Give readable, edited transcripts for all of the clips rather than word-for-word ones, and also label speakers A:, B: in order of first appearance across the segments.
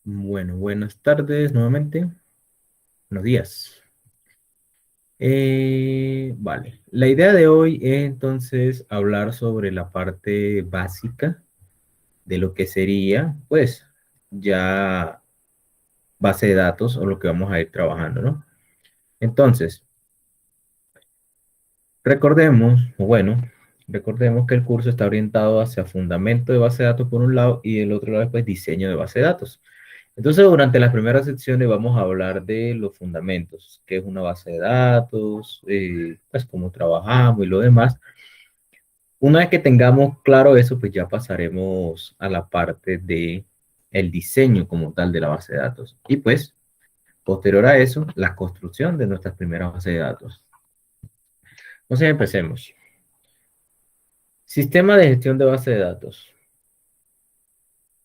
A: Bueno, buenas tardes nuevamente. Buenos días. Vale. La idea de hoy es entonces hablar sobre la parte básica de lo que sería, pues, ya base de datos o lo que vamos a ir trabajando, ¿no? Entonces, recordemos, o bueno, recordemos que el curso está orientado hacia fundamento de base de datos por un lado y el otro lado es pues diseño de base de datos. Entonces, durante las primeras secciones vamos a hablar de los fundamentos, qué es una base de datos, pues cómo trabajamos y lo demás. Una vez que tengamos claro eso, pues ya pasaremos a la parte de el diseño como tal de la base de datos. Y pues, posterior a eso, la construcción de nuestras primeras bases de datos. Entonces, empecemos. Sistema de gestión de base de datos.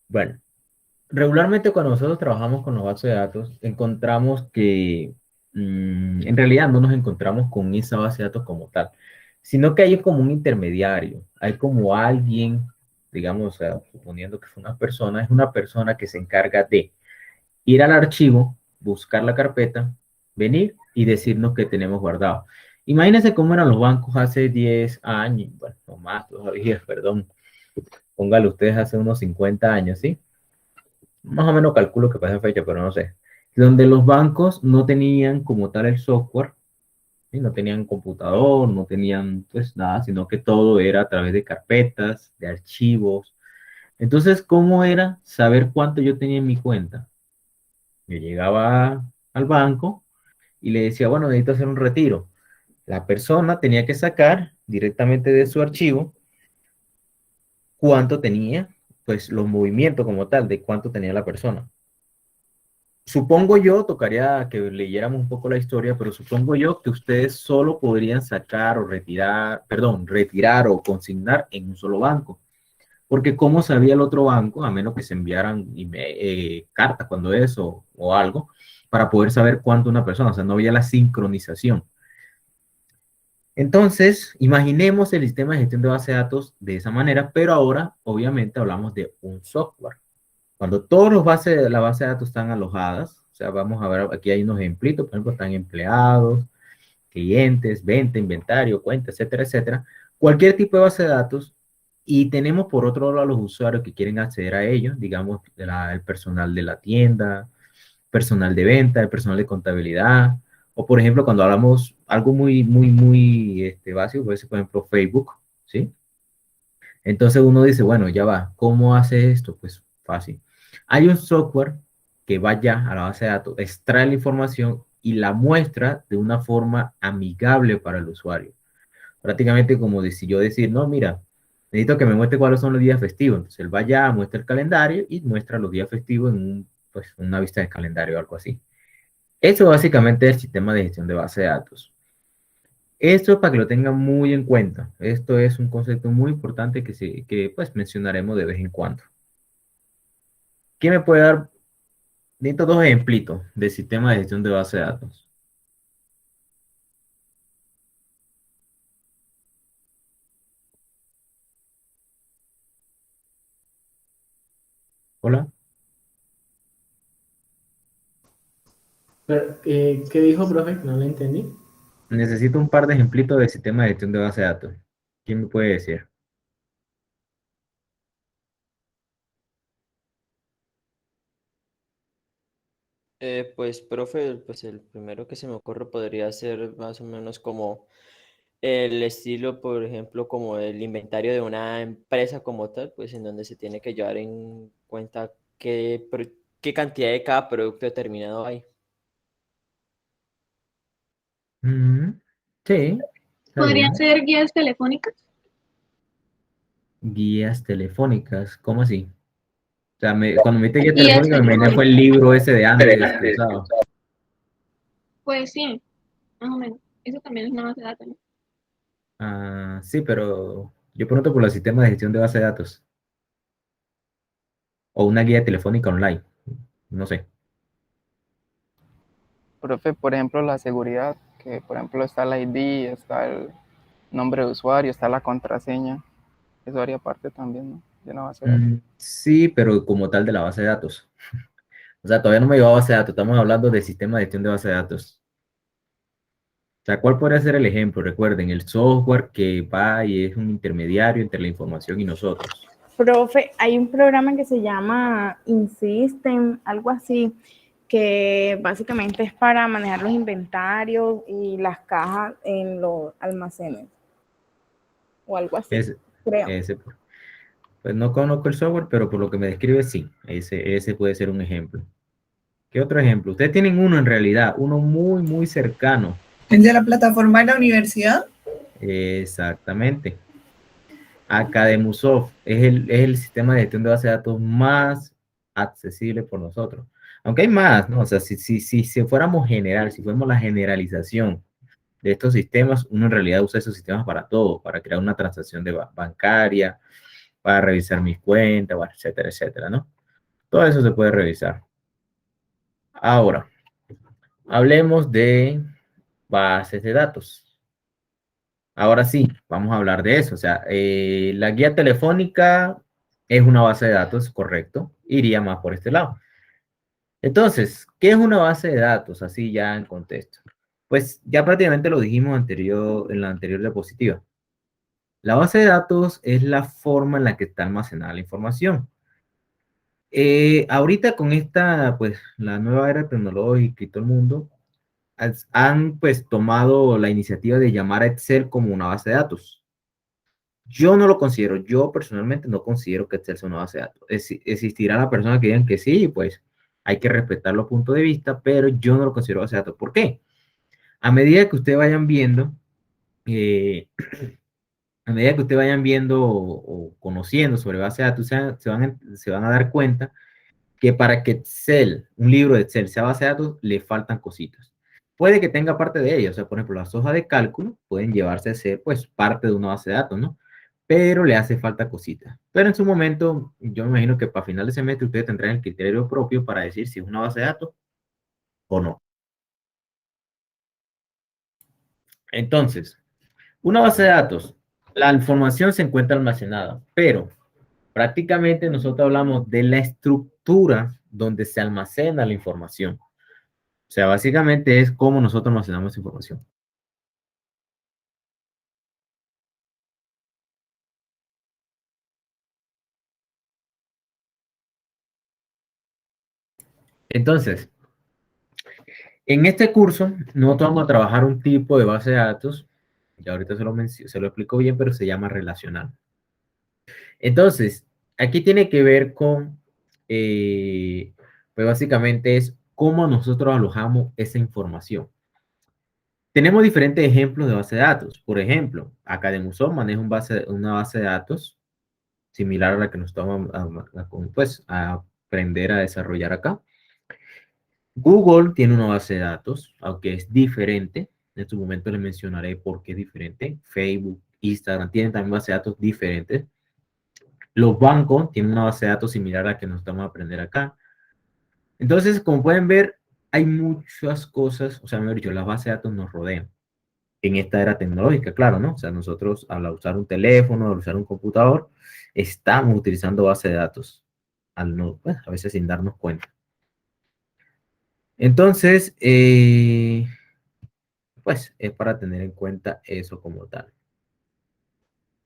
A: Bueno, regularmente cuando nosotros trabajamos con los bases de datos, encontramos que en realidad no nos encontramos con esa base de datos como tal, sino que hay como un intermediario, hay como alguien, digamos, o sea, suponiendo que fue una persona, es una persona que se encarga de ir al archivo, buscar la carpeta, venir y decirnos que tenemos guardado. Imagínense cómo eran los bancos hace 10 años, bueno, no más todavía, perdón, póngale ustedes hace unos 50 años, ¿sí? Más o menos calculo que pasa fecha, pero no sé. Donde los bancos no tenían como tal el software, ¿sí? No tenían computador, no tenían pues nada, sino que todo era a través de carpetas, de archivos. Entonces, ¿cómo era saber cuánto yo tenía en mi cuenta? Yo llegaba al banco y le decía, bueno, necesito hacer un retiro. La persona tenía que sacar directamente de su archivo cuánto tenía, pues los movimientos como tal, de cuánto tenía la persona. Supongo yo, tocaría que leyéramos un poco la historia, pero supongo yo que ustedes solo podrían sacar o retirar, perdón, retirar o consignar en un solo banco. Porque ¿cómo sabía el otro banco, a menos que se enviaran cartas cuando eso o algo, para poder saber cuánto una persona? O sea, no había la sincronización. Entonces, imaginemos el sistema de gestión de base de datos de esa manera, pero ahora obviamente hablamos de un software. Cuando todos los bases de la base de datos están alojadas, o sea, vamos a ver, aquí hay unos ejemplitos, por ejemplo, están empleados, clientes, venta, inventario, cuenta, etcétera, etcétera. Cualquier tipo de base de datos. Y tenemos por otro lado a los usuarios que quieren acceder a ellos, digamos, el personal de la tienda, personal de venta, el personal de contabilidad, o por ejemplo, cuando hablamos algo muy básico, puede ser, por ejemplo, Facebook, ¿sí? Entonces uno dice, bueno, ya va, ¿cómo hace esto? Pues fácil. Hay un software que vaya a la base de datos, extrae la información y la muestra de una forma amigable para el usuario. Prácticamente como si yo decir, no, mira, necesito que me muestre cuáles son los días festivos. Entonces él vaya, muestra el calendario y muestra los días festivos en pues, una vista de calendario o algo así. Eso básicamente es el sistema de gestión de base de datos. Esto para que lo tengan muy en cuenta. Esto es un concepto muy importante que pues mencionaremos de vez en cuando. ¿Quién me puede dar? Necesito dos ejemplitos de sistema de gestión de base de datos. Hola.
B: Pero, ¿qué dijo, profe? No lo entendí.
A: Necesito un par de ejemplitos de sistema de gestión de base de datos. ¿Quién me puede decir?
C: Pues, profe, pues el primero que se me ocurre podría ser más o menos como el estilo, por ejemplo, como el inventario de una empresa como tal, pues en donde se tiene que llevar en cuenta qué cantidad de cada producto determinado hay.
A: Mm, sí, está
D: Podrían
A: bien.
D: ser guías telefónicas.
A: Guías telefónicas, ¿cómo así? O sea, cuando me dijiste guía
D: Guías
A: telefónica, me imaginé fue el
D: telefónicas.
A: libro ese de antes que usaba.
D: Pues sí, más o menos. Eso también es una base de datos, ¿no?
A: Ah, sí, pero yo pregunto por los sistemas de gestión de base de datos o una guía telefónica online. No sé.
E: Profe, por ejemplo, la seguridad, que por ejemplo está el ID, está el nombre de usuario, está la contraseña, eso haría parte también, ¿no? De una base de datos.
A: Sí, pero como tal de la base de datos. O sea, todavía no me llevo a base de datos, estamos hablando de sistema de gestión de base de datos. O sea, ¿cuál podría ser el ejemplo? Recuerden, el software que va y es un intermediario entre la información y nosotros.
F: Profe, hay un programa que se llama InSystem, algo así, que básicamente es para manejar los inventarios y las cajas en los almacenes. O algo así,
A: Ese,
F: creo.
A: ese, pues no conozco el software, pero por lo que me describe, sí. Ese puede ser un ejemplo. ¿Qué otro ejemplo? Ustedes tienen uno en realidad, uno muy, muy cercano.
G: ¿El de la plataforma de la universidad?
A: Exactamente. Academusoft es el sistema de gestión de base de datos más accesible por nosotros. Aunque hay más, ¿no? O sea, si fuéramos general, si fuéramos la generalización de estos sistemas, uno en realidad usa esos sistemas para todo, para crear una transacción de bancaria, para revisar mis cuentas, bueno, etcétera, etcétera, ¿no? Todo eso se puede revisar. Ahora, hablemos de bases de datos. Ahora sí, vamos a hablar de eso. O sea, la guía telefónica es una base de datos, correcto. Iría más por este lado. Entonces, ¿qué es una base de datos? Así ya en contexto. Pues ya prácticamente lo dijimos en la anterior diapositiva. La base de datos es la forma en la que está almacenada la información. Ahorita con esta, pues, la nueva era tecnológica y todo el mundo, han, pues, tomado la iniciativa de llamar a Excel como una base de datos. Yo no lo considero, yo personalmente no considero que Excel sea una base de datos. Existirá la persona que digan que sí, pues, hay que respetar los puntos de vista, pero yo no lo considero base de datos. ¿Por qué? A medida que ustedes vayan viendo, eh, a medida que ustedes vayan viendo o conociendo sobre base de datos, se van a dar cuenta que para que Excel, un libro de Excel sea base de datos, le faltan cositas. Puede que tenga parte de ellas, o sea, por ejemplo, las hojas de cálculo pueden llevarse a ser, pues, parte de una base de datos, ¿no? Pero le hace falta cositas. Pero en su momento, yo me imagino que para final de semestre ustedes tendrán el criterio propio para decir si es una base de datos o no. Entonces, una base de datos, la información se encuentra almacenada, pero prácticamente nosotros hablamos de la estructura donde se almacena la información. O sea, básicamente es cómo nosotros almacenamos información. Entonces, en este curso, nosotros vamos a trabajar un tipo de base de datos, ya ahorita se lo explico bien, pero se llama relacional. Entonces, aquí tiene que ver con, pues básicamente es cómo nosotros alojamos esa información. Tenemos diferentes ejemplos de base de datos. Por ejemplo, Academusoft maneja una base de datos similar a la que nos estamos pues, a aprender a desarrollar acá. Google tiene una base de datos, aunque es diferente. En su momento les mencionaré por qué es diferente. Facebook, Instagram tienen también base de datos diferentes. Los bancos tienen una base de datos similar a la que nos estamos a aprender acá. Entonces, como pueden ver, hay muchas cosas, o sea, mejor dicho, las bases de datos nos rodean. En esta era tecnológica, claro, ¿no? O sea, nosotros al usar un teléfono, al usar un computador, estamos utilizando base de datos, pues, a veces sin darnos cuenta. Entonces, pues es para tener en cuenta eso como tal.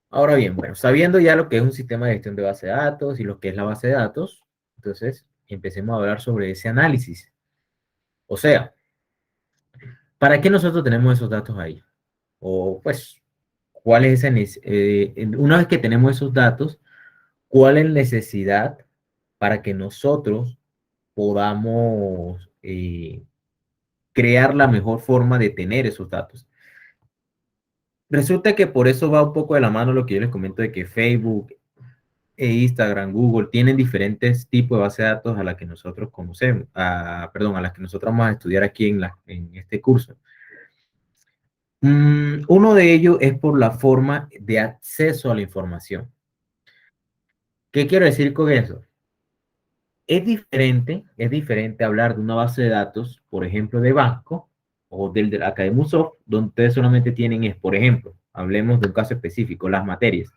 A: Ahora bien, bueno, sabiendo ya lo que es un sistema de gestión de base de datos y lo que es la base de datos, entonces empecemos a hablar sobre ese análisis. O sea, ¿para qué nosotros tenemos esos datos ahí? O pues, ¿cuál es una vez que tenemos esos datos, cuál es la necesidad para que nosotros podamos crear la mejor forma de tener esos datos? Resulta que por eso va un poco de la mano lo que yo les comento de que Facebook Instagram, Google tienen diferentes tipos de base de datos a las que nosotros conocemos, perdón, a las que nosotros vamos a estudiar aquí en este curso. Uno de ellos es por la forma de acceso a la información. ¿Qué quiero decir con eso? Es diferente hablar de una base de datos, por ejemplo, de banco o del Academusoft, donde ustedes solamente tienen por ejemplo, hablemos de un caso específico, las materias.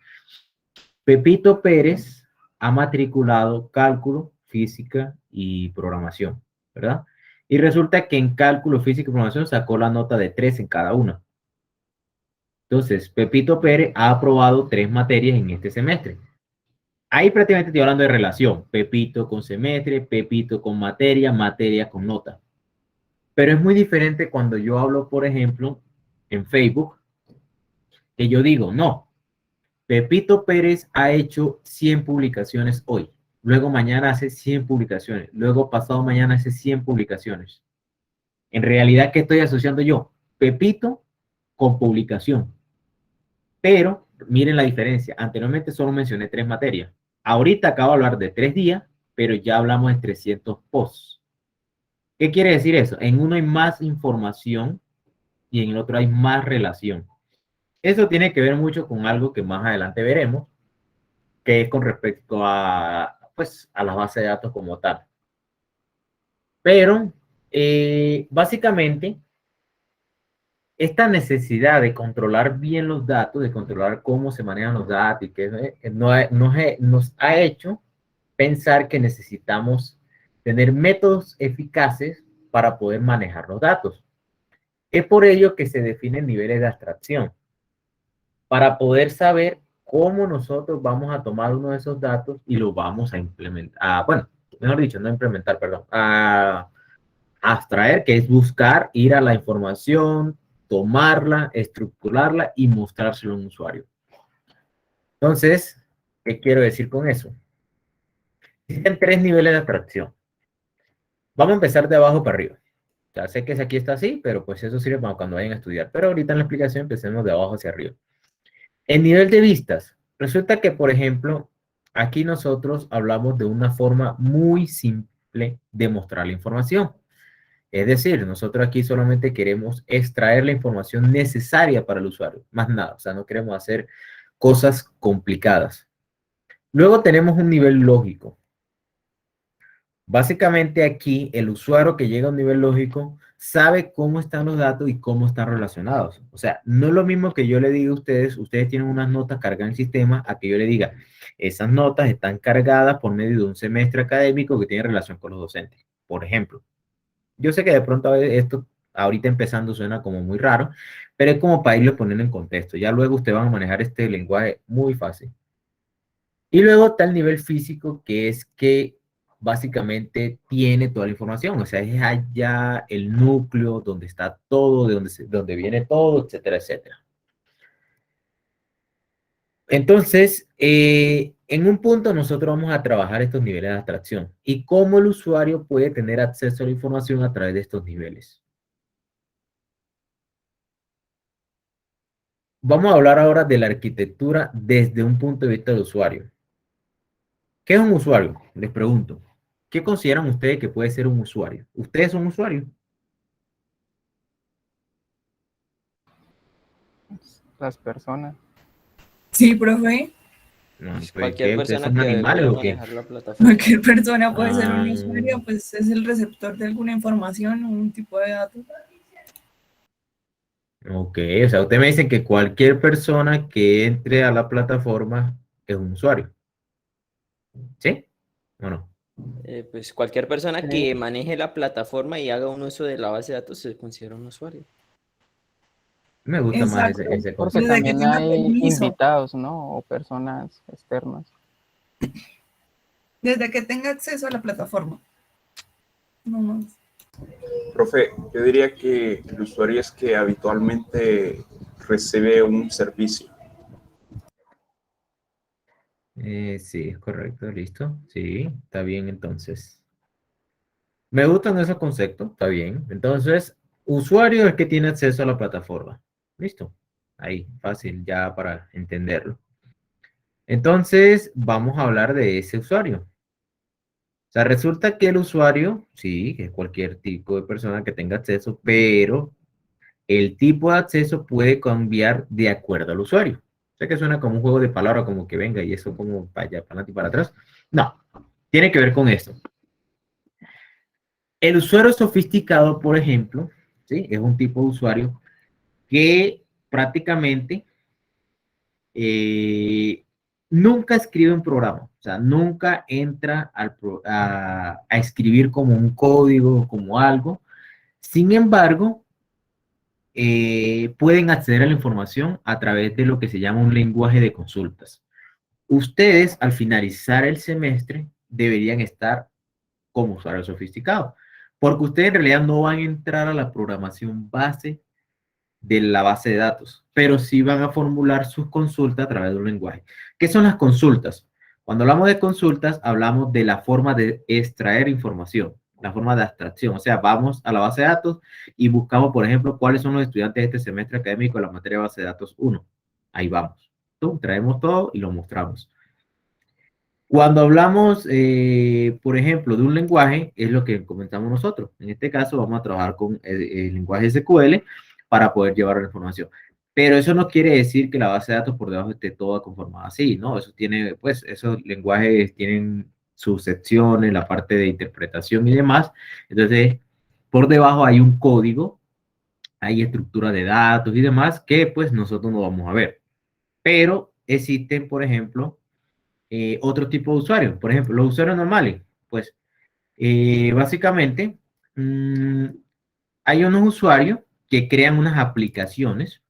A: Pepito Pérez ha matriculado cálculo, física y programación, ¿verdad? Y resulta que en cálculo, física y programación sacó la nota de 3 en cada una. Entonces, Pepito Pérez ha aprobado 3 materias en este semestre. Ahí prácticamente estoy hablando de relación. Pepito con semestre, Pepito con materia, materia con nota. Pero es muy diferente cuando yo hablo, por ejemplo, en Facebook, que yo digo, no, Pepito Pérez ha hecho 100 publicaciones hoy. Luego mañana hace 100 publicaciones. Luego pasado mañana hace 100 publicaciones. En realidad, ¿qué estoy asociando yo? Pepito con publicación. Pero miren la diferencia. Anteriormente solo mencioné 3 materias. Ahorita acabo de hablar de 3 días, pero ya hablamos de 300 posts. ¿Qué quiere decir eso? En uno hay más información y en el otro hay más relación. Eso tiene que ver mucho con algo que más adelante veremos, que es con respecto a, pues, a las bases de datos como tal. Pero, básicamente, esta necesidad de controlar bien los datos, de controlar cómo se manejan los datos, y que nos ha hecho pensar que necesitamos tener métodos eficaces para poder manejar los datos. Es por ello que se definen niveles de abstracción, para poder saber cómo nosotros vamos a tomar uno de esos datos y lo vamos a implementar, bueno, mejor dicho, no implementar, perdón, a abstraer, que es buscar, ir a la información, tomarla, estructurarla y mostrárselo a un usuario. Entonces, ¿qué quiero decir con eso? Existen 3 niveles de abstracción. Vamos a empezar de abajo para arriba. Ya sé que aquí está así, pero pues eso sirve para cuando vayan a estudiar. Pero ahorita en la explicación empecemos de abajo hacia arriba. El nivel de vistas. Resulta que, por ejemplo, aquí nosotros hablamos de una forma muy simple de mostrar la información. Es decir, nosotros aquí solamente queremos extraer la información necesaria para el usuario, más nada. O sea, no queremos hacer cosas complicadas. Luego tenemos un nivel lógico. Básicamente aquí el usuario que llega a un nivel lógico sabe cómo están los datos y cómo están relacionados. O sea, no es lo mismo que yo le diga a ustedes, ustedes tienen unas notas cargadas en el sistema, a que yo le diga, esas notas están cargadas por medio de un semestre académico que tiene relación con los docentes, por ejemplo. Yo sé que de pronto esto ahorita empezando suena como muy raro, pero es como para irlo poniendo en contexto. Ya luego ustedes van a manejar este lenguaje muy fácil. Y luego está el nivel físico, que es que básicamente tiene toda la información. O sea, es allá el núcleo donde está todo, de donde viene todo, etcétera, etcétera. Entonces, en un punto nosotros vamos a trabajar estos niveles de abstracción y cómo el usuario puede tener acceso a la información a través de estos niveles. Vamos a hablar ahora de la arquitectura desde un punto de vista del usuario. ¿Qué es un usuario? Les pregunto. ¿Qué consideran ustedes que puede ser un usuario? ¿Ustedes son usuarios?
E: Las personas.
G: Sí, profe.
A: No, pues,
C: Cualquier
A: ¿qué? ¿Ustedes
C: persona
A: son
C: que
A: animales
C: pueda
A: o qué?
C: manejar la plataforma.
G: Cualquier persona puede ser un
A: Ah.
G: usuario, pues es el receptor de alguna información o un tipo de datos.
A: Ok, o sea, ustedes me dicen que cualquier persona que entre a la plataforma es un usuario. ¿Sí? ¿O no?
C: Pues cualquier persona que maneje la plataforma y haga un uso de la base de datos se considera un usuario.
A: Me gusta más
G: Exacto.
A: ese
E: Porque
A: concepto.
G: Desde que
E: también
G: tenga
E: hay
G: permiso.
E: invitados, ¿no? O personas externas.
G: Desde que tenga acceso a la plataforma. No más.
H: Profe, yo diría que el usuario es que habitualmente recibe un servicio.
A: Sí, es correcto, listo. Sí, está bien entonces. Me gustan esos conceptos, está bien. Entonces, usuario es el que tiene acceso a la plataforma. Listo. Ahí, fácil ya para entenderlo. Entonces, vamos a hablar de ese usuario. O sea, resulta que el usuario, sí, es cualquier tipo de persona que tenga acceso, pero el tipo de acceso puede cambiar de acuerdo al usuario. Sé que suena como un juego de palabras, como que venga y eso como para allá, para adelante y para atrás. No, tiene que ver con esto. El usuario sofisticado, por ejemplo, ¿sí? Es un tipo de usuario que prácticamente nunca escribe un programa. O sea, nunca entra a escribir como un código, como algo. Sin embargo, pueden acceder a la información a través de lo que se llama un lenguaje de consultas. Ustedes, al finalizar el semestre, deberían estar como usuarios sofisticados, porque ustedes en realidad no van a entrar a la programación base de la base de datos, pero sí van a formular sus consultas a través de un lenguaje. ¿Qué son las consultas? Cuando hablamos de consultas, hablamos de la forma de extraer información, la forma de abstracción. O sea, vamos a la base de datos y buscamos, por ejemplo, cuáles son los estudiantes de este semestre académico de la materia de base de datos 1. Ahí vamos. Traemos todo y lo mostramos. Cuando hablamos, por ejemplo, de un lenguaje, es lo que comentamos nosotros. En este caso, vamos a trabajar con el lenguaje SQL para poder llevar la información. Pero eso no quiere decir que la base de datos por debajo esté toda conformada así, ¿no? Eso tiene, pues, esos lenguajes tienen sus secciones, la parte de interpretación y demás. Entonces, por debajo hay un código, hay estructura de datos y demás que, pues, nosotros no vamos a ver. Pero existen, por ejemplo, otro tipo de usuarios. Por ejemplo, los usuarios normales. Pues, básicamente, hay unos usuarios que crean unas aplicaciones.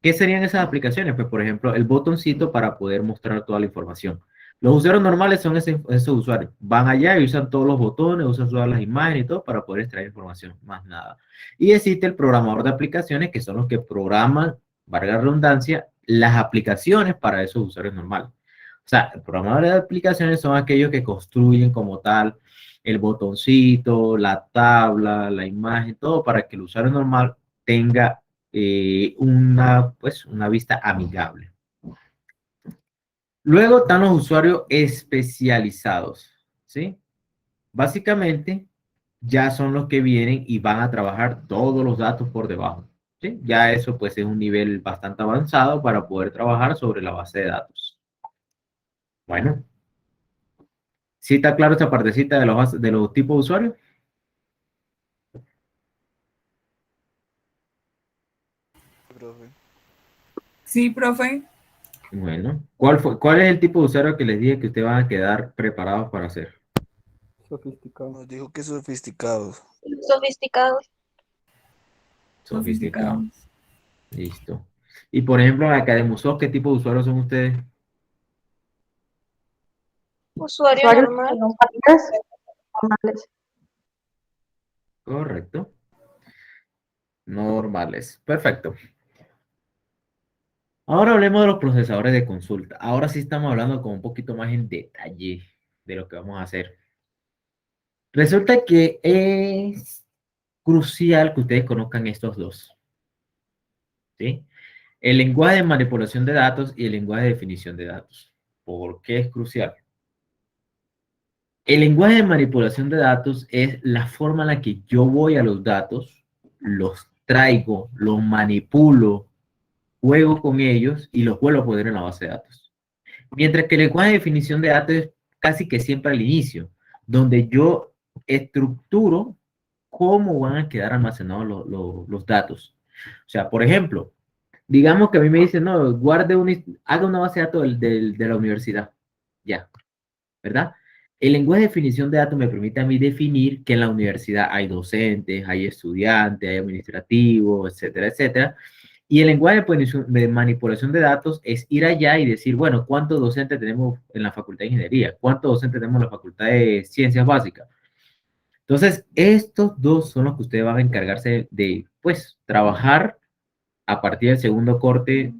A: ¿Qué serían esas aplicaciones? Pues, por ejemplo, el botoncito para poder mostrar toda la información. Los usuarios normales son esos usuarios. Van allá y usan todos los botones, usan todas las imágenes y todo para poder extraer información, más nada. Y existe el programador de aplicaciones, que son los que programan, valga la redundancia, las aplicaciones para esos usuarios normales. O sea, el programador de aplicaciones son aquellos que construyen como tal el botoncito, la tabla, la imagen, todo para que el usuario normal tenga una vista amigable. Luego están los usuarios especializados, ¿sí? Básicamente, ya son los que vienen y van a trabajar todos los datos por debajo, ¿sí? Ya eso pues es un nivel bastante avanzado para poder trabajar sobre la base de datos. Bueno, ¿sí está claro esta partecita de los tipos de usuarios?
G: Sí, profe.
A: Bueno, ¿cuál es el tipo de usuario que les dije que ustedes van a quedar preparados para hacer?
E: Sofisticado.
I: Nos dijo que sofisticados.
D: Sofisticados.
A: Sofisticado. Listo. Y por ejemplo, en Academusoft, ¿qué tipo de usuarios son ustedes?
D: Usuario normal.
J: Normales.
A: Correcto. Normales. Perfecto. Ahora hablemos de los procesadores de consulta. Ahora sí estamos hablando con un poquito más en detalle de lo que vamos a hacer. Resulta que es crucial que ustedes conozcan estos dos. ¿Sí? El lenguaje de manipulación de datos y el lenguaje de definición de datos. ¿Por qué es crucial? El lenguaje de manipulación de datos es la forma en la que yo voy a los datos, los traigo, los manipulo, juego con ellos y los vuelvo a poner en la base de datos. Mientras que el lenguaje de definición de datos es casi que siempre al inicio, donde yo estructuro cómo van a quedar almacenados los datos. O sea, por ejemplo, digamos que a mí me dicen, no, haga una base de datos de la universidad. Ya, ¿verdad? El lenguaje de definición de datos me permite a mí definir que en la universidad hay docentes, hay estudiantes, hay administrativos, etcétera, etcétera. Y el lenguaje de manipulación de datos es ir allá y decir, bueno, ¿cuántos docentes tenemos en la Facultad de Ingeniería? ¿Cuántos docentes tenemos en la Facultad de Ciencias Básicas? Entonces, estos dos son los que ustedes van a encargarse de, pues, trabajar a partir del segundo corte,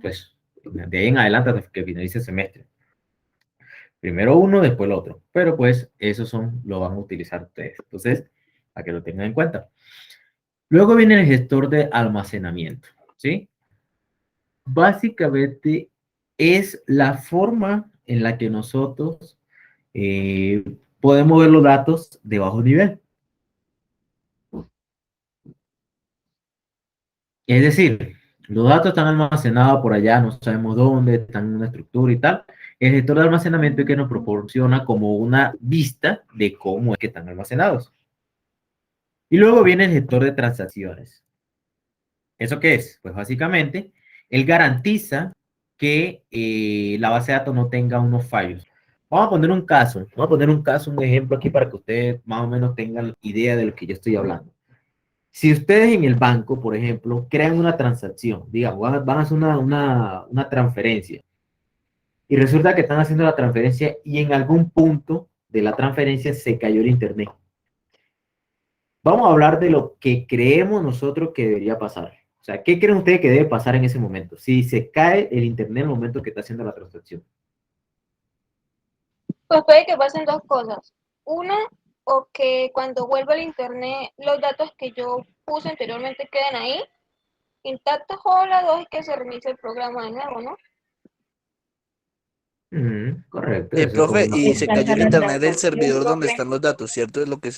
A: pues, de ahí en adelante hasta que finalice el semestre. Primero uno, después el otro. Pero, pues, esos lo van a utilizar ustedes. Entonces, para que lo tengan en cuenta. Luego viene el gestor de almacenamiento, ¿sí? Básicamente es la forma en la que nosotros podemos ver los datos de bajo nivel. Es decir, los datos están almacenados por allá, no sabemos dónde, están en una estructura y tal. El gestor de almacenamiento es que nos proporciona como una vista de cómo es que están almacenados. Y luego viene el gestor de transacciones. ¿Eso qué es? Pues básicamente, él garantiza que la base de datos no tenga unos fallos. Vamos a poner un caso, un ejemplo aquí para que ustedes más o menos tengan idea de lo que yo estoy hablando. Si ustedes en el banco, por ejemplo, crean una transacción, digamos, van a hacer una transferencia, y resulta que están haciendo la transferencia y en algún punto de la transferencia se cayó el internet. Vamos a hablar de lo que creemos nosotros que debería pasar. O sea, ¿qué creen ustedes que debe pasar en ese momento? Si se cae el internet en el momento que está haciendo la transacción.
D: Pues puede que pasen dos cosas. Una, o que cuando vuelva el internet, los datos que yo puse anteriormente queden ahí intactos, o la dos es que se reinicie el programa de nuevo, ¿no?
A: Correcto, eso es como
I: Profe,
A: una
I: y se
A: forma.
I: cayó el internet del servidor donde están los datos, ¿cierto? Es lo que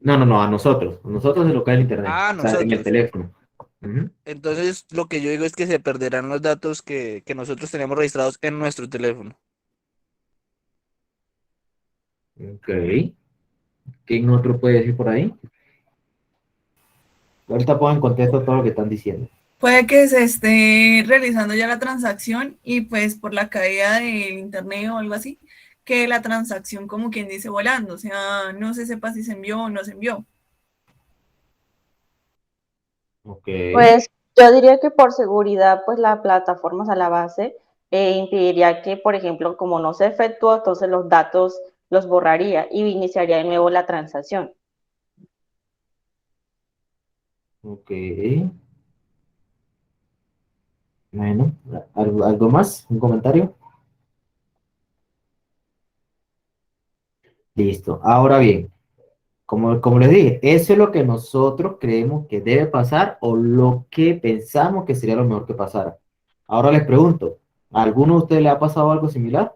A: No, a nosotros se lo cae el internet,
I: Ah,
A: o sea, en el
I: nosotros.
A: teléfono. Ujú.
I: Entonces, lo que yo digo es que se perderán los datos que nosotros tenemos registrados en nuestro teléfono.
A: Ok. ¿Quién otro puede decir por ahí? Ahorita pongo en contexto todo lo que están diciendo.
G: Puede que se esté realizando ya la transacción y pues por la caída del internet o algo así, que la transacción como quien dice volando, o sea, no se sepa si se envió o no se envió.
A: Ok.
J: Pues yo diría que por seguridad, pues la plataforma, o sea, la base, impediría que, por ejemplo, como no se efectuó, entonces los datos los borraría y iniciaría de nuevo la transacción.
A: Ok. Bueno, ¿algo más? ¿Un comentario? Listo. Ahora bien, como les dije, eso es lo que nosotros creemos que debe pasar o lo que pensamos que sería lo mejor que pasara. Ahora les pregunto, ¿a alguno de ustedes le ha pasado algo similar?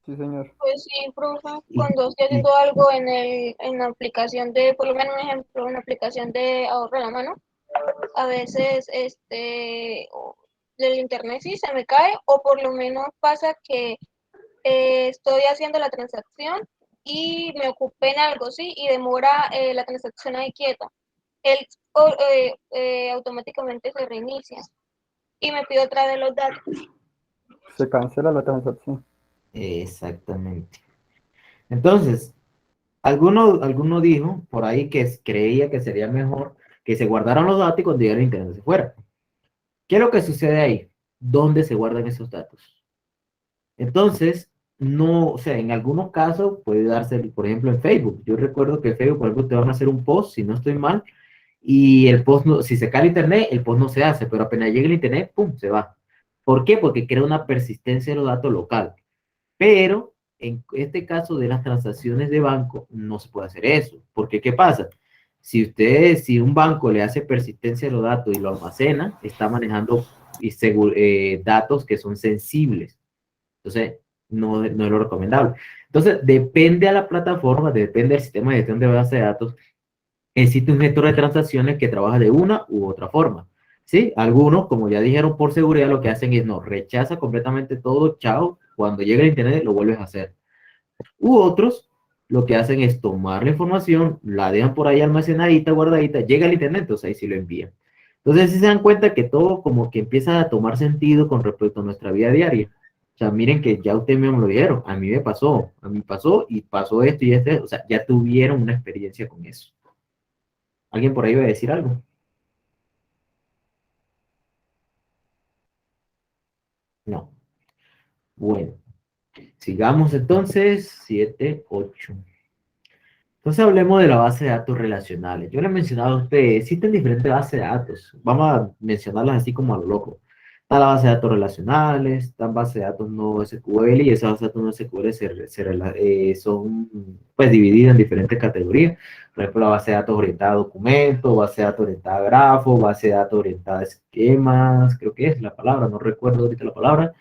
E: Sí, señor.
D: Pues sí, profe,
A: Y,
D: cuando estoy
A: y-
D: haciendo algo en la aplicación de, por lo menos un ejemplo, una aplicación de ahorro a la mano, a veces el internet sí se me cae, o por lo menos pasa que estoy haciendo la transacción y me ocupé en algo, sí, y demora la transacción ahí quieta. Él automáticamente se reinicia y me pide otra vez los datos.
E: Se cancela la transacción.
A: exactamente. Entonces, alguno dijo por ahí que creía que sería mejor que se guardaran los datos y cuando llegara el internet se fuera. ¿Qué es lo que sucede ahí? ¿Dónde se guardan esos datos? Entonces, no, o sea, en algunos casos puede darse, por ejemplo, en Facebook. Yo recuerdo que en Facebook, por ejemplo, te van a hacer un post, si no estoy mal, y el post, no, si se cae el internet, el post no se hace, pero apenas llega el internet, ¡pum!, se va. ¿Por qué? Porque crea una persistencia de los datos local. Pero en este caso de las transacciones de banco, no se puede hacer eso. Porque, ¿qué pasa? Si un banco le hace persistencia a los datos y lo almacena, está manejando datos que son sensibles. Entonces, no es lo recomendable. Entonces, depende a la plataforma, depende del sistema de gestión de base de datos. Existe un gestor de transacciones que trabaja de una u otra forma. ¿Sí? Algunos, como ya dijeron, por seguridad, lo que hacen es no, rechaza completamente todo, chao, cuando llega el internet lo vuelves a hacer. U otros, lo que hacen es tomar la información, la dejan por ahí almacenadita, guardadita, llega el internet, entonces ahí sí lo envían. Entonces, si se dan cuenta que todo como que empieza a tomar sentido con respecto a nuestra vida diaria. O sea, miren que ya ustedes mismos lo dijeron, a mí me pasó, y pasó esto y esto, o sea, ya tuvieron una experiencia con eso. ¿Alguien por ahí va a decir algo? No. Bueno, sigamos entonces, 7, 8. Entonces hablemos de la base de datos relacionales. Yo le he mencionado a ustedes, existen diferentes bases de datos. Vamos a mencionarlas así como a lo loco. Está la base de datos relacionales, están bases de datos no SQL y esas bases de datos no SQL son pues divididas en diferentes categorías. Por ejemplo, la base de datos orientada a documentos, base de datos orientada a grafos, base de datos orientada a esquemas, creo que es la palabra, no recuerdo ahorita la palabra.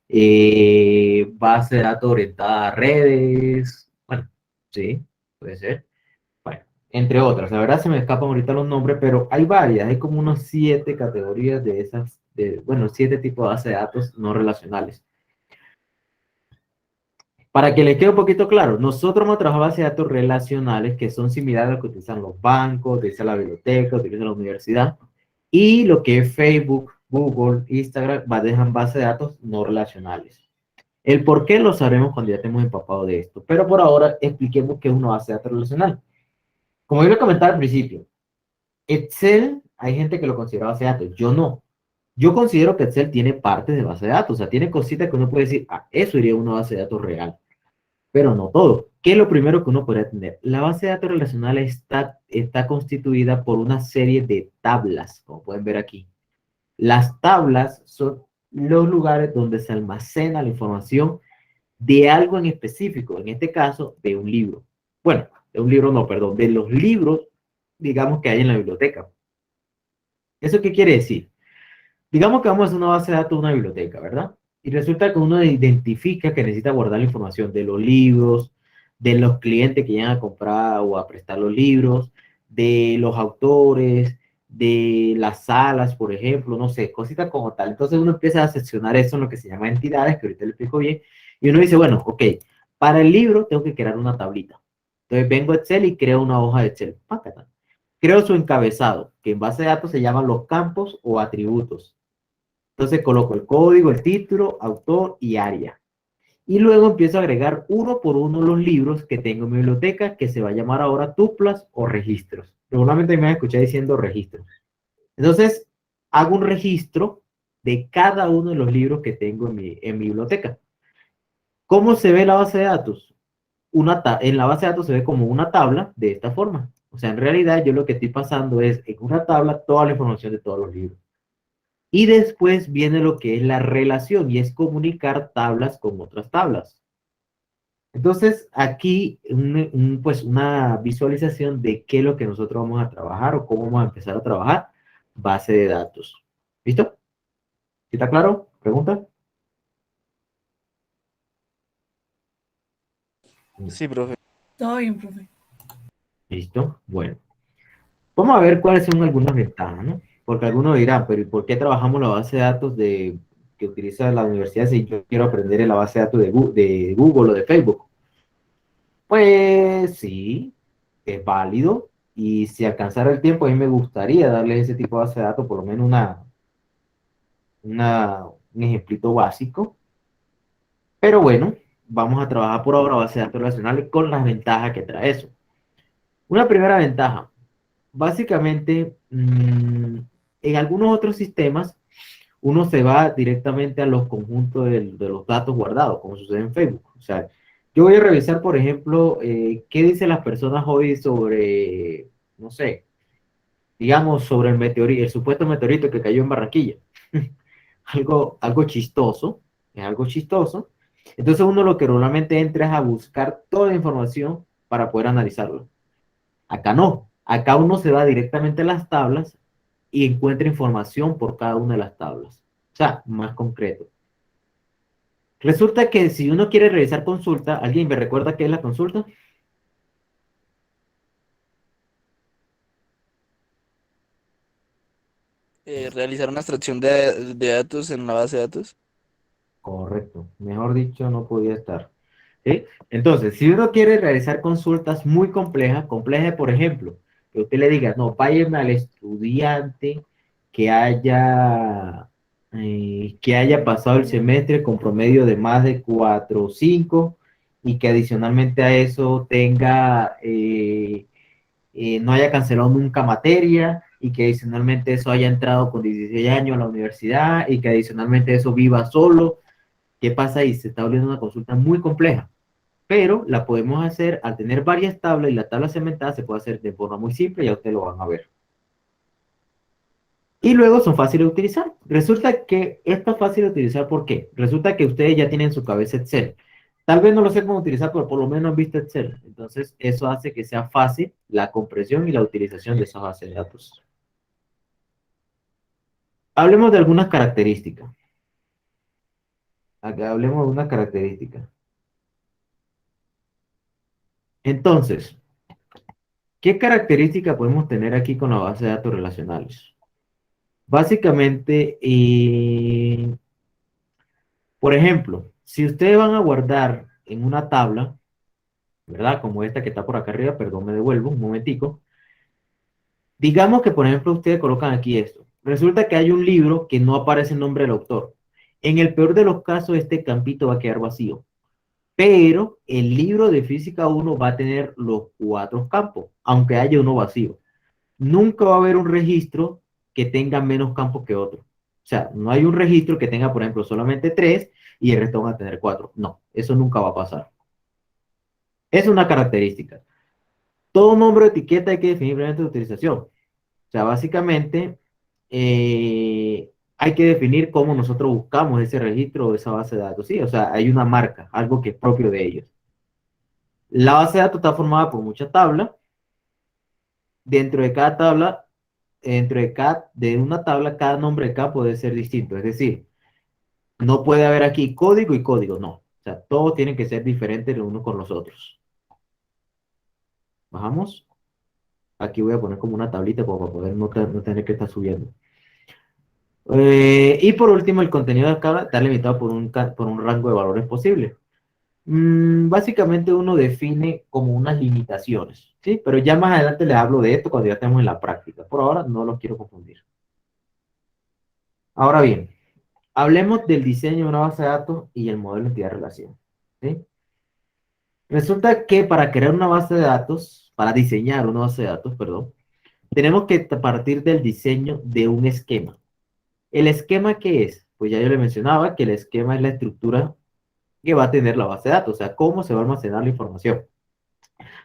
A: Base de datos orientada a redes, bueno, sí, puede ser. Bueno, entre otras, la verdad se me escapan ahorita los nombres, pero hay varias, hay como unos 7 categorías de esas, bueno, 7 tipos de base de datos no relacionales. Para que les quede un poquito claro, nosotros hemos trabajado base de datos relacionales que son similares a lo que utilizan los bancos, utiliza la biblioteca, utiliza la universidad, y lo que es Facebook Google, Instagram, dejan bases de datos no relacionales. El por qué lo sabremos cuando ya estemos empapados de esto, pero por ahora expliquemos qué es una base de datos relacional. Como yo le comentaba al principio, Excel, hay gente que lo considera base de datos, yo no. Yo considero que Excel tiene partes de base de datos, o sea, tiene cositas que uno puede decir, ah, eso iría a una base de datos real, pero no todo. ¿Qué es lo primero que uno podría tener? La base de datos relacional está constituida por una serie de tablas, como pueden ver aquí. Las tablas son los lugares donde se almacena la información de algo en específico, en este caso, de un libro. Bueno, de un libro no, perdón, de los libros, digamos, que hay en la biblioteca. ¿Eso qué quiere decir? Digamos que vamos a hacer una base de datos de una biblioteca, ¿verdad? Y resulta que uno identifica que necesita guardar la información de los libros, de los clientes que llegan a comprar o a prestar los libros, de los autores, de las salas, por ejemplo, no sé, cositas como tal. Entonces uno empieza a seccionar eso en lo que se llama entidades, que ahorita le explico bien, y uno dice, bueno, ok, para el libro tengo que crear una tablita. Entonces vengo a Excel y creo una hoja de Excel. Pácata. Creo su encabezado, que en base de datos se llaman los campos o atributos. Entonces coloco el código, el título, autor y área. Y luego empiezo a agregar uno por uno los libros que tengo en mi biblioteca, que se va a llamar ahora tuplas o registros. Regularmente me escuché diciendo registros. Entonces, hago un registro de cada uno de los libros que tengo en mi biblioteca. ¿Cómo se ve la base de datos? En la base de datos se ve como una tabla de esta forma. O sea, en realidad yo lo que estoy pasando es en una tabla toda la información de todos los libros. Y después viene lo que es la relación y es comunicar tablas con otras tablas. Entonces, aquí, pues una visualización de qué es lo que nosotros vamos a trabajar o cómo vamos a empezar a trabajar base de datos. ¿Listo? ¿Sí está claro? ¿Pregunta?
I: Sí, profe.
G: Todo bien, profe.
A: ¿Listo? Bueno. Vamos a ver cuáles son algunas ventajas, ¿no? Porque algunos dirán, pero ¿y por qué trabajamos la base de datos que utiliza la universidad si yo quiero aprender en la base de datos de Google o de Facebook? Pues sí, es válido. Y si alcanzara el tiempo, a mí me gustaría darle ese tipo de base de datos, por lo menos un ejemplito básico. Pero bueno, vamos a trabajar por ahora base de datos relacionales con las ventajas que trae eso. Una primera ventaja, básicamente, en algunos otros sistemas, uno se va directamente a los conjuntos de los datos guardados, como sucede en Facebook. O sea, yo voy a revisar, por ejemplo, qué dicen las personas hoy sobre, no sé, digamos, sobre el meteorito, el supuesto meteorito que cayó en Barranquilla. algo chistoso, es algo chistoso. Entonces uno lo que normalmente entra es a buscar toda la información para poder analizarlo. Acá no, acá uno se va directamente a las tablas y encuentra información por cada una de las tablas. O sea, más concreto. Resulta que si uno quiere realizar consulta, ¿alguien me recuerda qué es la consulta?
I: Realizar una extracción de datos en la base de datos.
A: Correcto, mejor dicho, no podía estar. ¿Sí? Entonces, si uno quiere realizar consultas muy complejas, por ejemplo, que usted le diga, no, váyame al estudiante que haya pasado el semestre con promedio de más de 4 o 5 y que adicionalmente a eso no haya cancelado nunca materia y que adicionalmente eso haya entrado con 16 años a la universidad y que adicionalmente eso viva solo. ¿Qué pasa ahí? Se está volviendo una consulta muy compleja, pero la podemos hacer al tener varias tablas y la tabla segmentada se puede hacer de forma muy simple, ya ustedes lo van a ver. Y luego son fáciles de utilizar. Resulta que esto es fácil de utilizar, ¿por qué? Resulta que ustedes ya tienen en su cabeza Excel. Tal vez no lo sepan utilizar, pero por lo menos han visto Excel. Entonces, eso hace que sea fácil la comprensión y la utilización de esas bases de datos. Hablemos de algunas características. Acá hablemos de una característica. Entonces, ¿qué característica podemos tener aquí con la base de datos relacionales? Básicamente, por ejemplo, si ustedes van a guardar en una tabla, ¿verdad? Como esta que está por acá arriba, perdón, me devuelvo un momentico. Digamos que, por ejemplo, ustedes colocan aquí esto. Resulta que hay un libro que no aparece el nombre del autor. En el peor de los casos, este campito va a quedar vacío. Pero el libro de Física 1 va a tener los 4 campos, aunque haya uno vacío. Nunca va a haber un registro que tenga menos campos que otro. O sea, no hay un registro que tenga, por ejemplo, solamente 3 y el resto van a tener 4. No, eso nunca va a pasar. Es una característica. Todo nombre o etiqueta hay que definir previamente de utilización. O sea, básicamente hay que definir cómo nosotros buscamos ese registro o esa base de datos. Sí, o sea, hay una marca, algo que es propio de ellos. La base de datos está formada por muchas tablas. Dentro de cada tabla, de una tabla, cada nombre de campo debe ser distinto. Es decir, no puede haber aquí código y código, no. O sea, todos tienen que ser diferentes los unos con los otros. Bajamos. Aquí voy a poner como una tablita para poder no tener que estar subiendo. Y por último, el contenido de la tabla está limitado por un rango de valores posible. Básicamente uno define como unas limitaciones, ¿sí? Pero ya más adelante les hablo de esto cuando ya estemos en la práctica. Por ahora no los quiero confundir. Ahora bien, hablemos del diseño de una base de datos y el modelo de entidad-relación, ¿sí? Resulta que para crear una base de datos, para diseñar una base de datos, perdón, tenemos que partir del diseño de un esquema. ¿El esquema qué es? Pues ya yo le mencionaba que el esquema es la estructura que va a tener la base de datos, o sea, cómo se va a almacenar la información.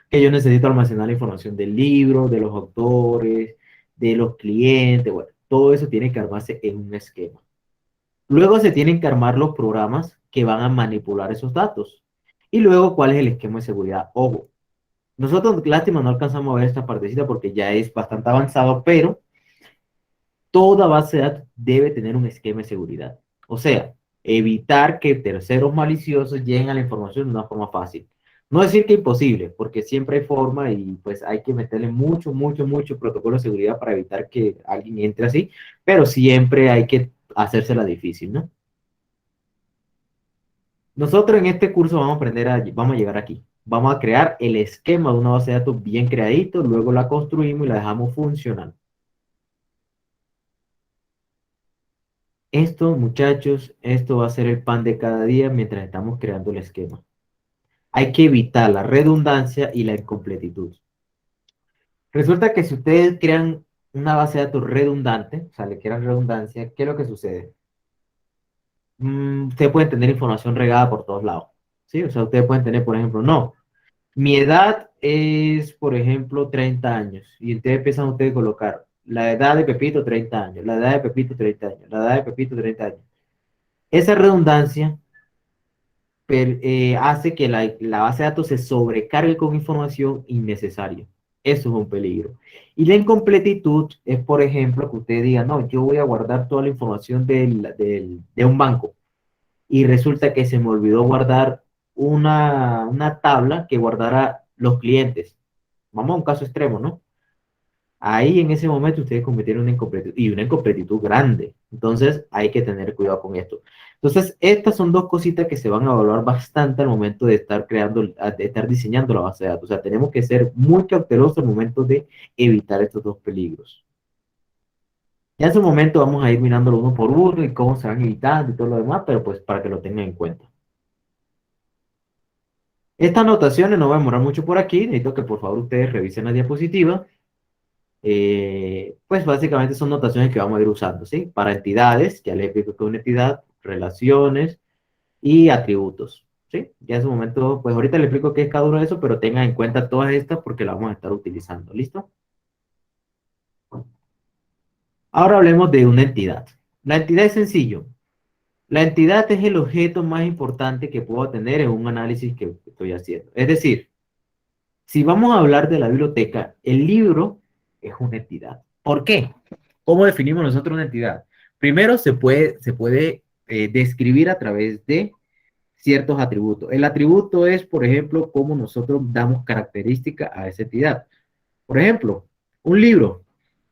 A: Que yo necesito almacenar la información del libro, de los autores, de los clientes, bueno, todo eso tiene que armarse en un esquema. Luego se tienen que armar los programas que van a manipular esos datos. Y luego, ¿cuál es el esquema de seguridad? Ojo, nosotros, lástima, no alcanzamos a ver esta partecita porque ya es bastante avanzado, pero toda base de datos debe tener un esquema de seguridad. O sea, evitar que terceros maliciosos lleguen a la información de una forma fácil. No decir que imposible, porque siempre hay forma y pues hay que meterle mucho protocolo de seguridad para evitar que alguien entre así, pero siempre hay que hacérsela difícil, ¿no? Nosotros en este curso vamos a llegar aquí. Vamos a crear el esquema de una base de datos bien creadito, luego la construimos y la dejamos funcionando. Esto, muchachos, esto va a ser el pan de cada día mientras estamos creando el esquema. Hay que evitar la redundancia y la incompletitud. Resulta que si ustedes crean una base de datos redundante, o sea, le crean redundancia, ¿qué es lo que sucede? Ustedes pueden tener información regada por todos lados, ¿sí? O sea, ustedes pueden tener, por ejemplo, no, mi edad es, por ejemplo, 30 años, y ustedes empiezan ustedes a colocar la edad de Pepito, 30 años, la edad de Pepito, 30 años, la edad de Pepito, 30 años. Esa redundancia hace que la base de datos se sobrecargue con información innecesaria. Eso es un peligro. Y la incompletitud es, por ejemplo, que usted diga, no, yo voy a guardar toda la información de un banco. Y resulta que se me olvidó guardar una tabla que guardara los clientes. Vamos a un caso extremo, ¿no? Ahí en ese momento ustedes cometieron una incompletitud y una incompletitud grande. Entonces hay que tener cuidado con esto. Entonces estas son dos cositas que se van a evaluar bastante al momento de estar diseñando la base de datos. O sea, tenemos que ser muy cautelosos al momento de evitar estos dos peligros. Ya en su momento vamos a ir mirándolo uno por uno y cómo se van evitando y todo lo demás, pero pues para que lo tengan en cuenta. Estas anotaciones no van a demorar mucho por aquí. Necesito que por favor ustedes revisen la diapositiva. Pues básicamente son notaciones que vamos a ir usando, ¿sí? Para entidades, ya les explico que es una entidad, relaciones y atributos, ¿sí? Ya en su momento, pues ahorita les explico qué es cada uno de esos, pero tengan en cuenta todas estas porque las vamos a estar utilizando, ¿listo? Ahora hablemos de una entidad. La entidad es sencillo. La entidad es el objeto más importante que puedo tener en un análisis que estoy haciendo. Es decir, si vamos a hablar de la biblioteca, el libro es una entidad. ¿Por qué? ¿Cómo definimos nosotros una entidad? Primero se puede describir a través de ciertos atributos. El atributo es, por ejemplo, cómo nosotros damos característica a esa entidad. Por ejemplo, un libro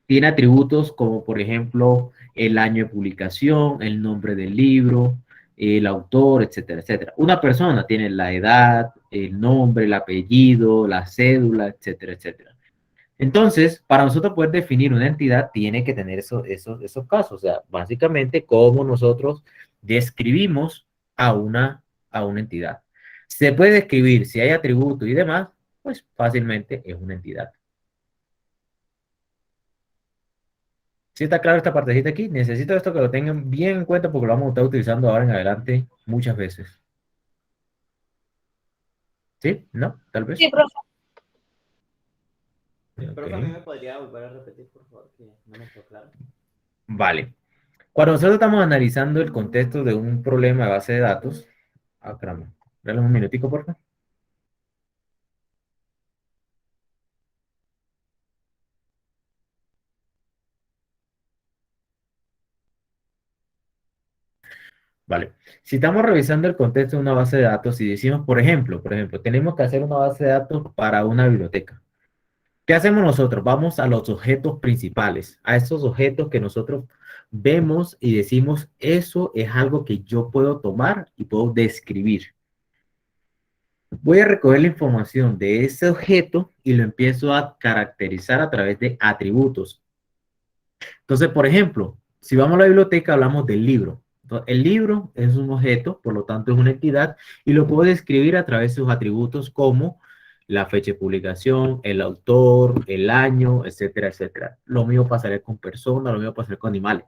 A: tiene atributos como, por ejemplo, el año de publicación, el nombre del libro, el autor, etcétera, etcétera. Una persona tiene la edad, el nombre, el apellido, la cédula, etcétera, etcétera. Entonces, para nosotros poder definir una entidad, tiene que tener esos casos. O sea, básicamente, cómo nosotros describimos a una entidad. Se puede describir si hay atributos y demás, pues fácilmente es una entidad. ¿Sí está claro esta partecita aquí? Necesito esto que lo tengan bien en cuenta porque lo vamos a estar utilizando ahora en adelante muchas veces. ¿Sí? ¿No? Tal vez.
D: Sí, profe.
C: Profe, ¿a
A: Ok.
C: mí me podría volver a repetir, por favor, que no me quedó claro?
A: Vale. Cuando nosotros estamos analizando el contexto de un problema de base de datos, caramba, dale un minutico, por favor. Vale. Si estamos revisando el contexto de una base de datos y decimos, por ejemplo, tenemos que hacer una base de datos para una biblioteca. ¿Qué hacemos nosotros? Vamos a los objetos principales, a esos objetos que nosotros vemos y decimos, eso es algo que yo puedo tomar y puedo describir. Voy a recoger la información de ese objeto y lo empiezo a caracterizar a través de atributos. Entonces, por ejemplo, si vamos a la biblioteca, hablamos del libro. Entonces, el libro es un objeto, por lo tanto es una entidad, y lo puedo describir a través de sus atributos como la fecha de publicación, el autor, el año, etcétera, etcétera. Lo mismo pasaría con personas, lo mismo pasaría con animales.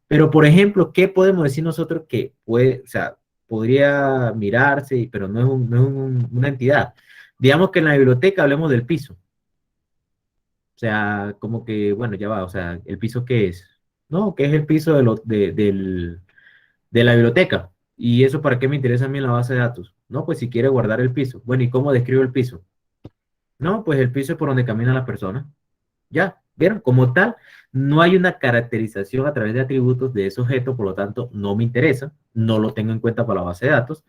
A: Pero, por ejemplo, ¿qué podemos decir nosotros que puede, o sea, podría mirarse, pero no es una entidad? Digamos que en la biblioteca hablemos del piso. O sea, como que, bueno, ya va, o sea, ¿el piso qué es? No, ¿qué es el piso de la biblioteca? ¿Y eso para qué me interesa a mí en la base de datos? No, pues si quiere guardar el piso. Bueno, ¿y cómo describo el piso? No, pues el piso es por donde camina la persona. Ya, ¿vieron? Como tal, no hay una caracterización a través de atributos de ese objeto, por lo tanto, no me interesa, no lo tengo en cuenta para la base de datos.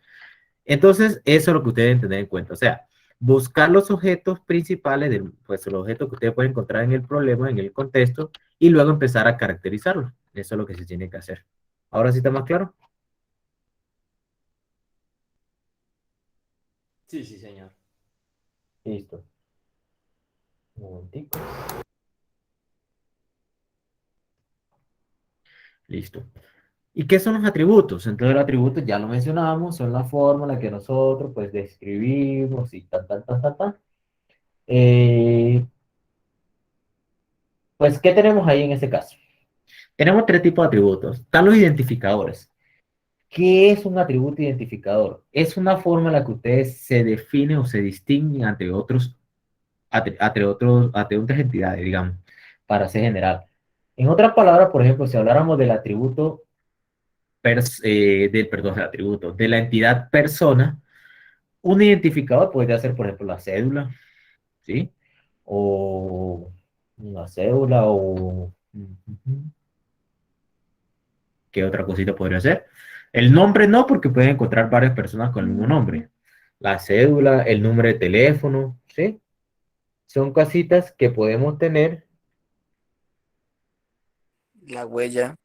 A: Entonces, eso es lo que ustedes deben tener en cuenta. O sea, buscar los objetos principales, pues los objetos que ustedes pueden encontrar en el problema, en el contexto, y luego empezar a caracterizarlos. Eso es lo que se tiene que hacer. ¿Ahora sí está más claro?
C: Sí, sí, señor.
A: Listo. Un momentico. Listo. ¿Y qué son los atributos? Entonces los atributos ya lo mencionamos, son la forma en la que nosotros pues describimos y tal, tal, tal, tal, tal. Eh, pues, ¿qué tenemos ahí en este caso? Tenemos tres tipos de atributos. Están los identificadores. ¿Qué es un atributo identificador? Es una forma en la que ustedes se definen o se distinguen ante otras entidades, digamos, para ser general. En otras palabras, por ejemplo, si habláramos del atributo, del atributo, de la entidad persona, un identificador podría ser, por ejemplo, la cédula, ¿sí? O una cédula o... ¿Qué otra cosita podría ser? El nombre no, porque pueden encontrar varias personas con el mismo nombre. La cédula, el número de teléfono, ¿sí? Son casitas que podemos tener.
I: La huella.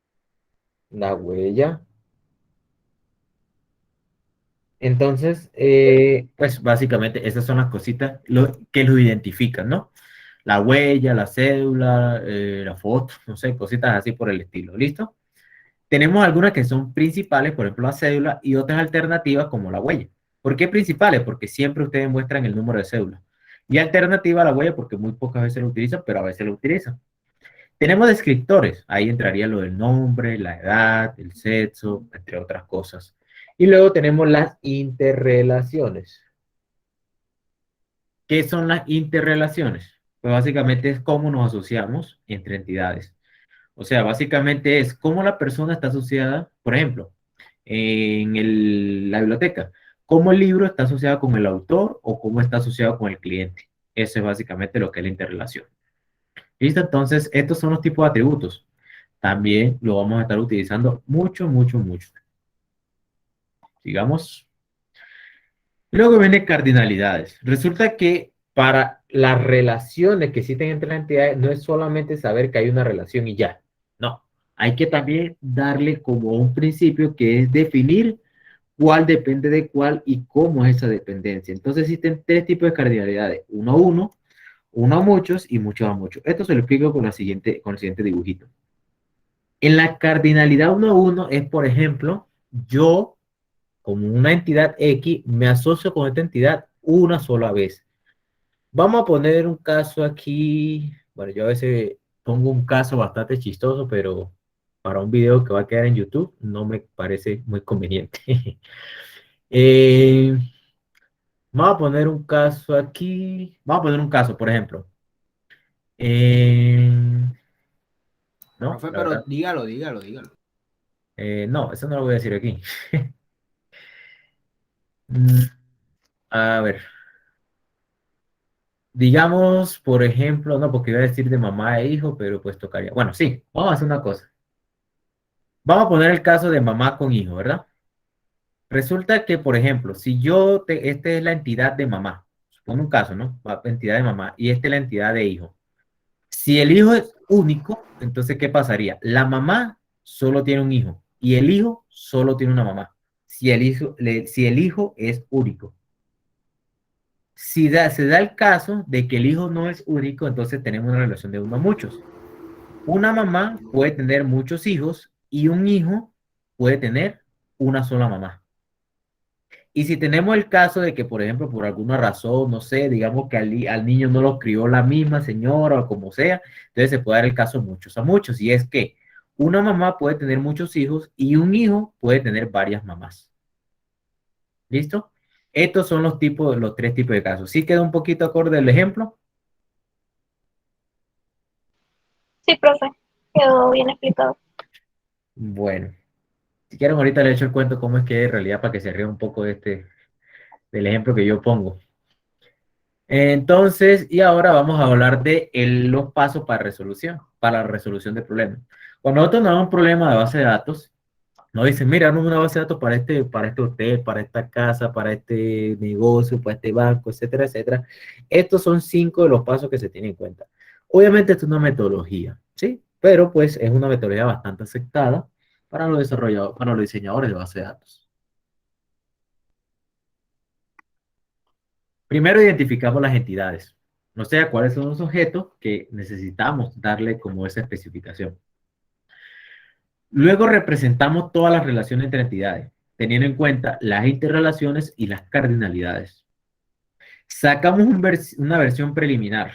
A: La huella. Entonces, pues básicamente esas son las cositas que lo identifican, ¿no? La huella, la cédula, la foto, no sé, cositas así por el estilo, ¿listo? Tenemos algunas que son principales, por ejemplo la cédula, y otras alternativas como la huella. ¿Por qué principales? Porque siempre ustedes muestran el número de cédula. Y alternativa a la huella porque muy pocas veces lo utilizan, pero a veces lo utilizan. Tenemos descriptores, ahí entraría lo del nombre, la edad, el sexo, entre otras cosas. Y luego tenemos las interrelaciones. ¿Qué son las interrelaciones? Pues básicamente es cómo nos asociamos entre entidades. O sea, básicamente es cómo la persona está asociada, por ejemplo, en la biblioteca, cómo el libro está asociado con el autor o cómo está asociado con el cliente. Eso es básicamente lo que es la interrelación. ¿Listo? Entonces, estos son los tipos de atributos. También lo vamos a estar utilizando mucho, mucho, mucho. Sigamos. Luego viene cardinalidades. Resulta que para las relaciones que existen entre las entidades no es solamente saber que hay una relación y ya. No, hay que también darle como un principio que es definir cuál depende de cuál y cómo es esa dependencia. Entonces existen tres tipos de cardinalidades. 1, 1, Uno a muchos y muchos a muchos. Esto se lo explico con el siguiente dibujito. En la cardinalidad 1 a 1 es, por ejemplo, yo, como una entidad X, me asocio con esta entidad una sola vez. Vamos a poner un caso aquí. Bueno, yo a veces pongo un caso bastante chistoso, pero para un video que va a quedar en YouTube no me parece muy conveniente. Eh, Vamos a poner un caso aquí. Vamos a poner un caso, por ejemplo. No,
B: Profe,
A: la
B: pero
A: verdad.
B: dígalo.
A: No, eso no lo voy a decir aquí. Mm, A ver, digamos, por ejemplo, no, porque iba a decir de mamá e hijo, pero pues tocaría. Bueno, sí, vamos a hacer una cosa. Vamos a poner el caso de mamá con hijo, ¿verdad? Resulta que, por ejemplo, si esta es la entidad de mamá, supone un caso, ¿no? Entidad de mamá, y esta es la entidad de hijo. Si el hijo es único, entonces, ¿qué pasaría? La mamá solo tiene un hijo y el hijo solo tiene una mamá. Si el hijo es único. Se da el caso de que el hijo no es único, entonces tenemos una relación de uno a muchos. Una mamá puede tener muchos hijos y un hijo puede tener una sola mamá. Y si tenemos el caso de que, por ejemplo, por alguna razón, no sé, digamos que al niño no lo crió la misma señora o como sea, entonces se puede dar el caso muchos a muchos. Y es que una mamá puede tener muchos hijos y un hijo puede tener varias mamás. ¿Listo? Estos son los tres tipos de casos. ¿Sí queda un poquito acorde el ejemplo?
D: Sí, profe, quedó bien explicado.
A: Bueno, si quieren ahorita les echo el cuento cómo es que es en realidad para que se ría un poco del ejemplo que yo pongo. Entonces, y ahora vamos a hablar de los pasos para la resolución de problemas. Cuando nosotros nos damos un problema de base de datos, nos dicen, mira, dame una base de datos para este hotel, para esta casa, para este negocio, para este banco, etcétera, etcétera. Estos son 5 de los pasos que se tienen en cuenta. Obviamente esto es una metodología, ¿sí? Pero pues es una metodología bastante aceptada para los desarrolladores, para los diseñadores de base de datos. Primero identificamos las entidades, o sea, cuáles son los objetos que necesitamos darle como esa especificación. Luego representamos todas las relaciones entre entidades, teniendo en cuenta las interrelaciones y las cardinalidades. Sacamos una versión preliminar.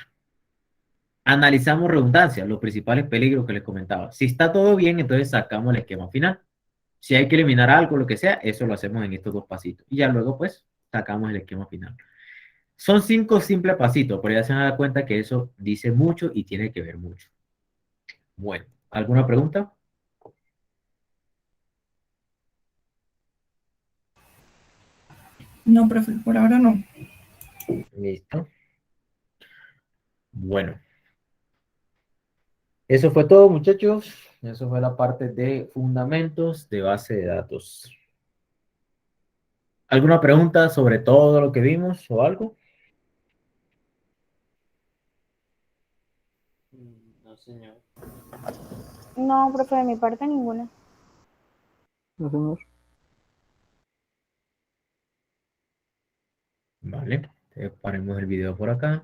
A: Analizamos redundancia, los principales peligros que les comentaba. Si está todo bien, entonces sacamos el esquema final. Si hay que eliminar algo, lo que sea, eso lo hacemos en estos dos pasitos. Y ya luego, pues, sacamos el esquema final. Son 5 simples pasitos, pero ya se dan cuenta que eso dice mucho y tiene que ver mucho. Bueno, ¿alguna pregunta?
G: No, profe, por ahora no.
A: Listo. Bueno, eso fue todo, muchachos. Eso fue la parte de fundamentos de base de datos. ¿Alguna pregunta sobre todo lo que vimos o algo?
C: No, señor.
F: No, profe, de mi parte ninguna.
E: No, señor.
A: Vale, paremos el video por acá.